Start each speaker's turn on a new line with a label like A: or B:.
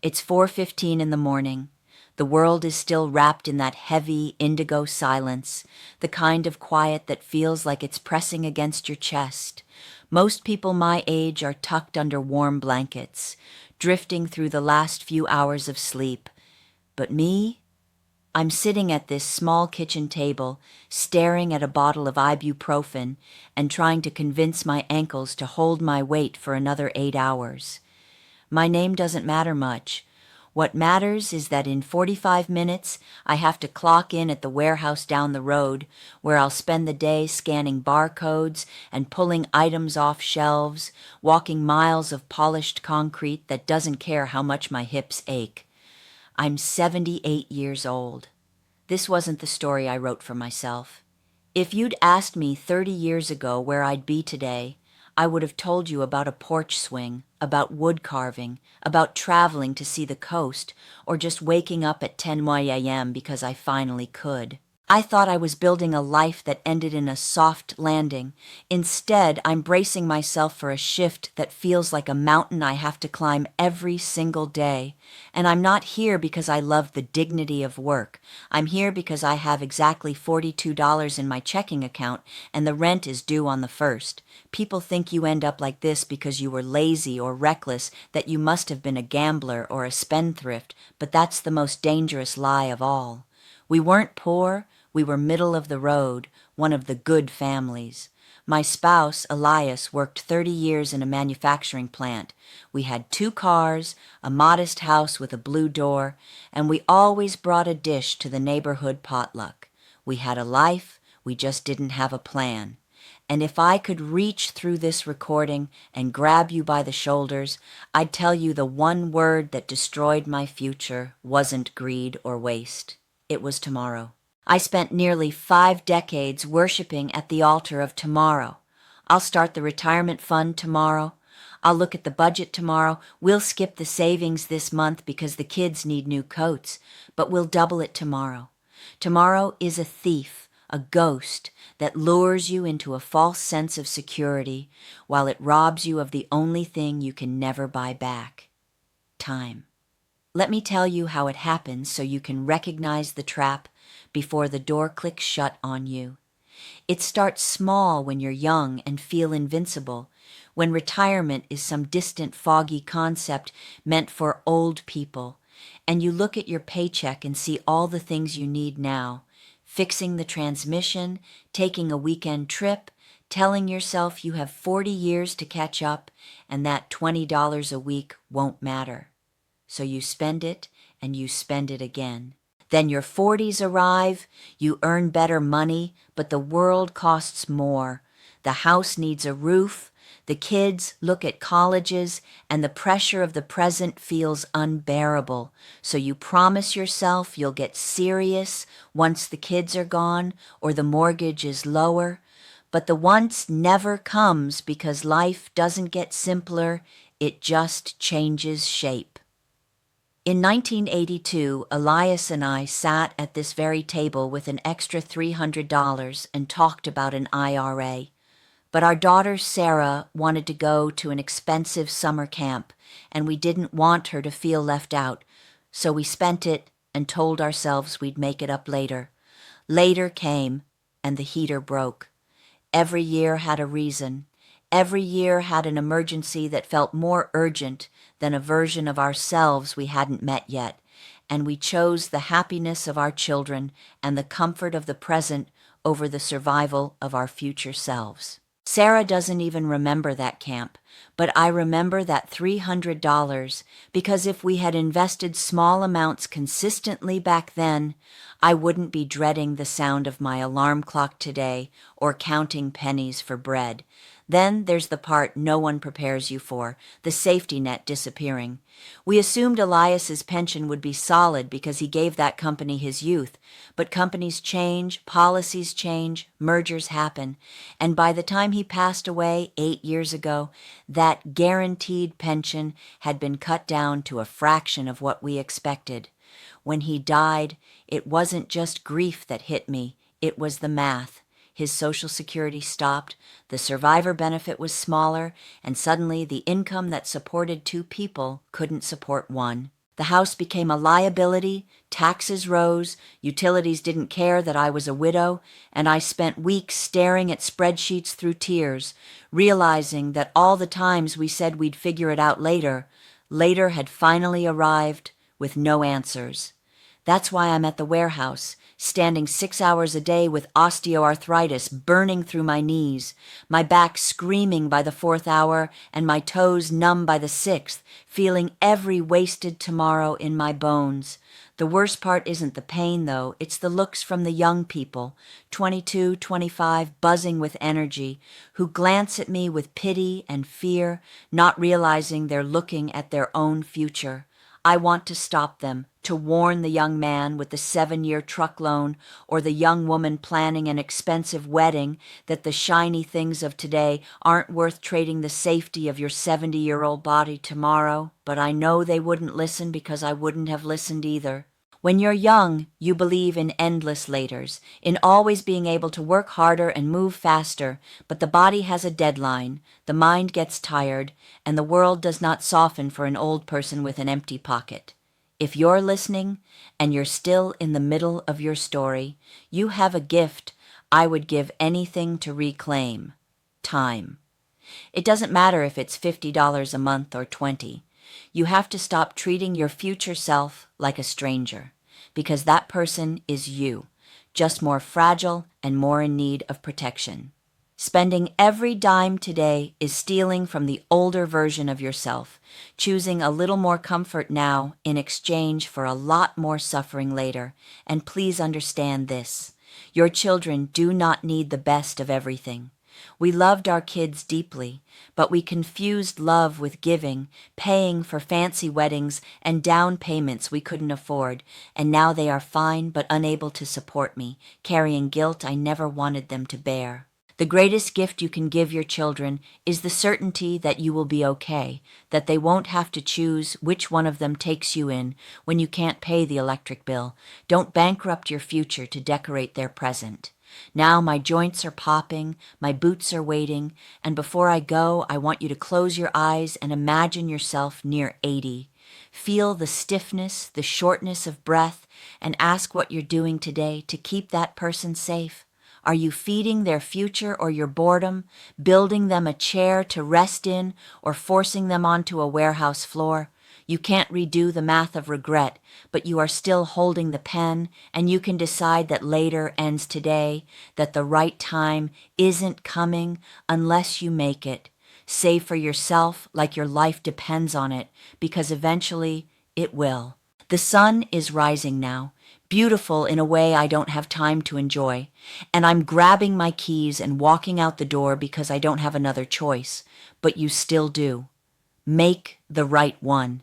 A: It's 4:15 in the morning. The world is still wrapped in that heavy indigo silence, the kind of quiet that feels like it's pressing against your chest. Most people my age are tucked under warm blankets, drifting through the last few hours of sleep. But me? I'm sitting at this small kitchen table, staring at a bottle of ibuprofen and trying to convince my ankles to hold my weight for another 8 hours. My name doesn't matter much. What matters is that in 45 minutes, I have to clock in at the warehouse down the road, where I'll spend the day scanning barcodes and pulling items off shelves, walking miles of polished concrete that doesn't care how much my hips ache. I'm 78 years old. This wasn't the story I wrote for myself. If you'd asked me 30 years ago where I'd be today, I would have told you about a porch swing, about wood carving, about traveling to see the coast, or just waking up at 10 a.m. because I finally could. I thought I was building a life that ended in a soft landing. Instead, I'm bracing myself for a shift that feels like a mountain I have to climb every single day. And I'm not here because I love the dignity of work. I'm here because I have exactly $42 in my checking account and the rent is due on the 1st. People think you end up like this because you were lazy or reckless, that you must have been a gambler or a spendthrift, but that's the most dangerous lie of all. We weren't poor, we were middle of the road, one of the good families. My spouse, Elias, worked 30 years in a manufacturing plant. We had 2 cars, a modest house with a blue door, and we always brought a dish to the neighborhood potluck. We had a life, we just didn't have a plan. And if I could reach through this recording and grab you by the shoulders, I'd tell you the one word that destroyed my future wasn't greed or waste. It was tomorrow. I spent nearly 5 decades worshiping at the altar of tomorrow. I'll start the retirement fund tomorrow. I'll look at the budget tomorrow. We'll skip the savings this month because the kids need new coats, but we'll double it tomorrow. Tomorrow is a thief, a ghost that lures you into a false sense of security while it robs you of the only thing you can never buy back: time. Let me tell you how it happens so you can recognize the trap before the door clicks shut on you. It starts small when you're young and feel invincible, when retirement is some distant foggy concept meant for old people, and you look at your paycheck and see all the things you need now: fixing the transmission, taking a weekend trip, telling yourself you have 40 years to catch up, and that $20 a week won't matter. So you spend it, and you spend it again. Then your 40s arrive, you earn better money, but the world costs more. The house needs a roof, the kids look at colleges, and the pressure of the present feels unbearable. So you promise yourself you'll get serious once the kids are gone or the mortgage is lower. But the once never comes because life doesn't get simpler, it just changes shape. In 1982, Elias and I sat at this very table with an extra $300 and talked about an IRA. But our daughter Sarah wanted to go to an expensive summer camp, and we didn't want her to feel left out, so we spent it and told ourselves we'd make it up later. Later came, and the heater broke. Every year had a reason. Every year had an emergency that felt more urgent than a version of ourselves we hadn't met yet, and we chose the happiness of our children and the comfort of the present over the survival of our future selves. Sarah doesn't even remember that camp, but I remember that $300 because if we had invested small amounts consistently back then, I wouldn't be dreading the sound of my alarm clock today or counting pennies for bread. Then there's the part no one prepares you for, the safety net disappearing. We assumed Elias's pension would be solid because he gave that company his youth, but companies change, policies change, mergers happen, and by the time he passed away 8 years ago, that guaranteed pension had been cut down to a fraction of what we expected. When he died, it wasn't just grief that hit me, it was the math. His Social Security stopped, the survivor benefit was smaller, and suddenly the income that supported 2 people couldn't support one. The house became a liability, taxes rose, utilities didn't care that I was a widow, and I spent weeks staring at spreadsheets through tears, realizing that all the times we said we'd figure it out later had finally arrived with no answers. That's why I'm at the warehouse, standing 6 hours a day with osteoarthritis burning through my knees, my back screaming by the 4th hour and my toes numb by the 6th, feeling every wasted tomorrow in my bones. The worst part isn't the pain, though. It's the looks from the young people, 22, 25, buzzing with energy, who glance at me with pity and fear, not realizing they're looking at their own future. I want to stop them, to warn the young man with the 7-year truck loan or the young woman planning an expensive wedding that the shiny things of today aren't worth trading the safety of your 70-year-old body tomorrow, but I know they wouldn't listen because I wouldn't have listened either. When you're young, you believe in endless laters, in always being able to work harder and move faster, but the body has a deadline, the mind gets tired, and the world does not soften for an old person with an empty pocket. If you're listening, and you're still in the middle of your story, you have a gift I would give anything to reclaim: time. It doesn't matter if it's $50 a month or 20. You have to stop treating your future self like a stranger, because that person is you, just more fragile and more in need of protection. Spending every dime today is stealing from the older version of yourself, choosing a little more comfort now in exchange for a lot more suffering later. And please understand this: your children do not need the best of everything. We loved our kids deeply, but we confused love with giving, paying for fancy weddings and down payments we couldn't afford, and now they are fine but unable to support me, carrying guilt I never wanted them to bear. The greatest gift you can give your children is the certainty that you will be okay, that they won't have to choose which one of them takes you in when you can't pay the electric bill. Don't bankrupt your future to decorate their present. Now my joints are popping, my boots are waiting, and before I go, I want you to close your eyes and imagine yourself near 80. Feel the stiffness, the shortness of breath, and ask what you're doing today to keep that person safe. Are you feeding their future or your boredom, building them a chair to rest in, or forcing them onto a warehouse floor? You can't redo the math of regret, but you are still holding the pen, and you can decide that later ends today, that the right time isn't coming unless you make it. Save for yourself like your life depends on it, because eventually it will. The sun is rising now, beautiful in a way I don't have time to enjoy, and I'm grabbing my keys and walking out the door because I don't have another choice, but you still do. Make the right one.